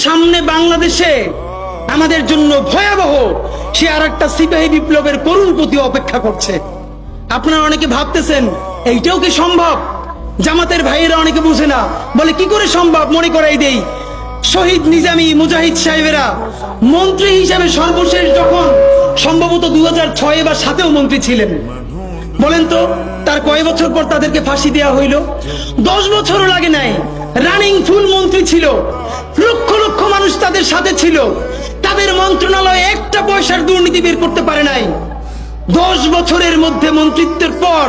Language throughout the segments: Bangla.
সামনে বাংলাদেশে আমাদের জন্য ভয়াবহ সে আরেকটা সিপাহী বিপ্লবের করুণ প্রতি অপেক্ষা করছে। আপনারা অনেকে ভাবতেছেন এইটাও কি সম্ভব? জামাতের ভাইয়েরা অনেকে বুঝে না, বলে কি করে সম্ভব? মনে করাই দেই, শহীদ নিজামী মুজাহিদ সাহেবেরা মন্ত্রী হিসাবে সর্বশেষ যখন সম্ভবত 2006 বা 2007 মন্ত্রী ছিলেন, বলেন তো তার কয় বছর পর তাদেরকে ফাঁসি দেওয়া হইল? 10 বছরও লাগে নাই। রানিং ফুল মন্ত্রী ছিল, লক্ষ লক্ষ মানুষ তাদের সাথে ছিল, তাদের মন্ত্রণালয়ে একটা পয়সার দুর্নীতি বের করতে পারে নাই। 10 বছরের মধ্যে মন্ত্রিত্বের পর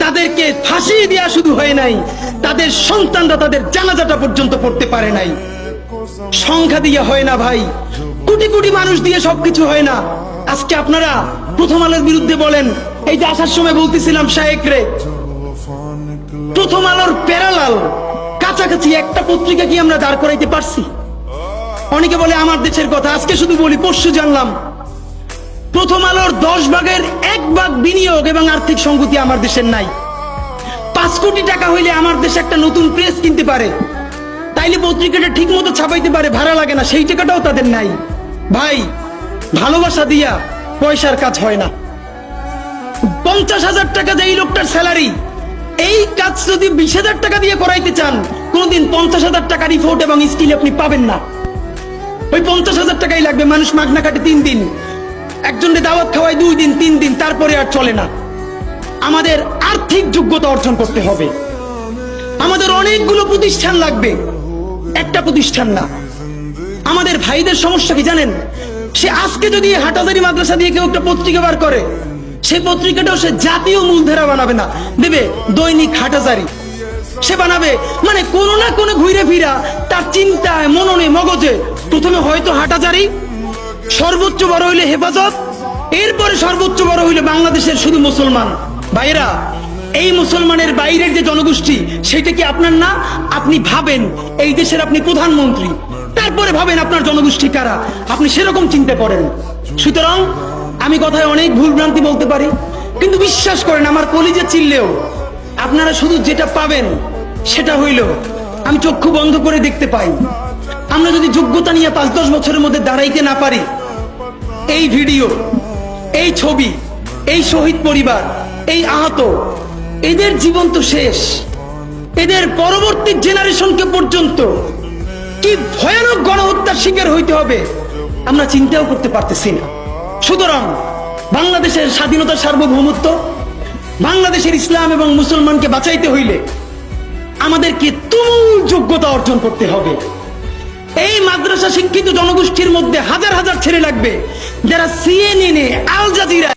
তাদেরকে ফাঁসি দেওয়া শুধু হয় নাই, তাদের সন্তানরা তাদের জানাজাটা পর্যন্ত পড়তে পারে নাই। সংখ্যা দিয়ে হয় না ভাই, কোটি কোটি মানুষ দিয়ে সবকিছু হয় না। আজকে আপনারা প্রথম আলোর বিরুদ্ধে বলেন, এই যে আসার সময় বলতেছিলাম শায়েক রে, প্রথম আলোর প্যারালাল কাছাকাছি একটা পত্রিকা কি আমরা দাঁড় করাইতে পারছি? অনেকে বলে আমার দেশের কথা, আজকে শুধু বলি, পরশু জানলাম প্রথম আলোর 10 ভাগের 1 ভাগ বিনিয়োগ এবং আর্থিক সংগতি আমার দেশের নাই। 5 কোটি টাকা হইলে আমার দেশে একটা নতুন প্রেস কিনতে পারে, তাইলে পত্রিকাটা ঠিক মতো ছাপাইতে পারে, ভাড়া লাগে না, সেই টাকাটাও তাদের নাই। ভাই, ভালোবাসা দিয়া পয়সার কাজ হয় না। 50,000 টাকা যে এই লোকটার স্যালারি, এই কাজ যদি 20,000 টাকা দিয়ে করাইতে চান, কোনদিন 50,000 টাকা রিপোর্ট এবং স্কিল আপনি পাবেন না। ওই 50,000 টাকাই লাগবে। মানুষ মাগনা কাটে 3 দিন, একজনকে দাওয়াত খাওয়ায় 2 দিন 3 দিন, তারপরে আর চলে না। আমাদের আর্থিক যোগ্যতা অর্জন করতে হবে। আমাদের অনেকগুলো প্রতিষ্ঠান লাগবে, একটা প্রতিষ্ঠান না। আমাদের ভাইদের সমস্যা কি জানেন? সে আজকে যদি হাটাজারি মাদ্রাসা দিয়ে কেউ একটা পত্রিকা বার করে, সেই পত্রিকাটাও সে জাতীয় মূলধারা বানাবে না, দেবে দৈনিক হাটাজারি সে বানাবে। মানে কোনো না কোনো ঘুরে ফিরা তার চিন্তায়, মননে, মগজে প্রথমে হয়তো হাটাজারি, সর্বোচ্চ বড় হইলে হেফাজত, এরপরে সর্বোচ্চ বড় হইলে বাংলাদেশের শুধু মুসলমান। ভাইরা, এই মুসলমানের বাইরের যে জনগোষ্ঠী, সেটা কি আপনার না? আপনি ভাবেন এই দেশের আপনি প্রধানমন্ত্রী, তারপরে ভাবেন আপনার জনগোষ্ঠী কারা, আপনি সেরকম চিন্তা করেন। সুতরাং আমি কথায় অনেক ভুল ভ্রান্তি বলতে পারি, কিন্তু বিশ্বাস করেন আমার কলিজা চিল্লেও আপনারা শুধু যেটা পাবেন সেটা হইল আমি চক্ষু বন্ধ করে দেখতে পাই। আমরা যদি যোগ্যতা নিয়ে 5-10 বছরের মধ্যে দাঁড়াইতে না পারি, এই ভিডিও, এই ছবি, এই শহীদ পরিবার, এই আহত, এদের জীবন তো শেষ। এদের পরবর্তী জেনারেশনকে পর্যন্ত কি ভয়ানক গণহত্যার শিকার হইতে হবে আমরা চিন্তাও করতে পারতেছি না। সুতরাং বাংলাদেশের স্বাধীনতার সার্বভৌমত্ব, বাংলাদেশের ইসলাম এবং মুসলমানকে বাঁচাইতে হইলে আমাদেরকে তুমুল যোগ্যতা অর্জন করতে হবে। এই মাদ্রাসা শিক্ষিত জনগোষ্ঠীর মধ্যে হাজার হাজার ছেলে লাগবে যারা CNN, আল জাজিরা